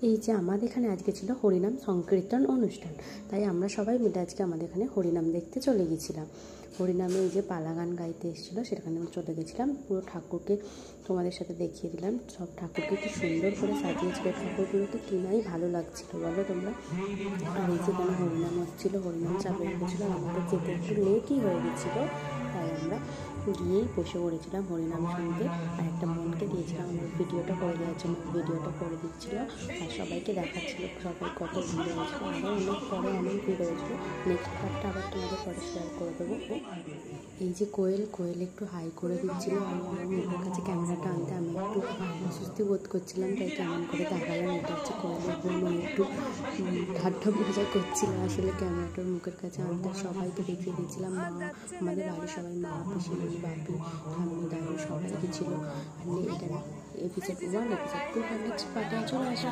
এই যে আমাদের এখানে আজকে ছিল হরিনাম সংকীর্তন অনুষ্ঠান, তাই আমরা সবাই মিলে আজকে আমাদের এখানে হরিনাম দেখতে চলে গেছিলাম। হরিনামে এই যে পালা গান গাইতে এসেছিলো, সেখানে আমরা চলে গেছিলাম। পুরো ঠাকুরকে তোমাদের সাথে দেখিয়ে দিলাম। সব ঠাকুরকে কি সুন্দর করে সাজিয়েছিল, ঠাকুরগুলোকে কিনাই ভালো লাগছিল বলো তোমরা। আর এই যে কোনো হরিনাম হচ্ছিলো, হরিনাম চাপে রেখেছিলো, আমাদের যেতে একটু লেটই হয়ে গেছিলো, তাই আমরা গিয়েই বসে পড়েছিলাম হরিনাম শুনতে। আর একটা বোনকে দিয়েছিলাম আমার ভিডিওটা করে দেওয়ার জন্য, ভিডিওটা করে দিচ্ছিল আর সবাইকে দেখাচ্ছিল সবাই কত ভিড় হয়েছিল। আরও অনেক পরে অনেক ভিড় হয়েছিল। নেক্সট পার্টটা আবার তোমাদের পরে শেয়ার করে দেবো। এই যে কোয়েল একটু হাই করে দিচ্ছিল, আমার মুখের কাছে ক্যামেরাটা আনতে আমি একটু অস্বস্তি বোধ করছিলাম, তাই কেমন করে দেখালাম। এটা হচ্ছে কোয়েলের বোন, একটু ঠাট্টা মজা করছিল আসলে ক্যামেরাটার মুখের কাছে আনতে। সবাইকে দেখিয়ে দিয়েছিলাম, মা আমাদের বাড়ির সবাই, মা পিসিমণি বাপি ঠাম্মি দাদু সবাই গেছিলো। এটা এপিসোড 1, এপিসোড 2 নেক্সট পার্টে চলে আসা।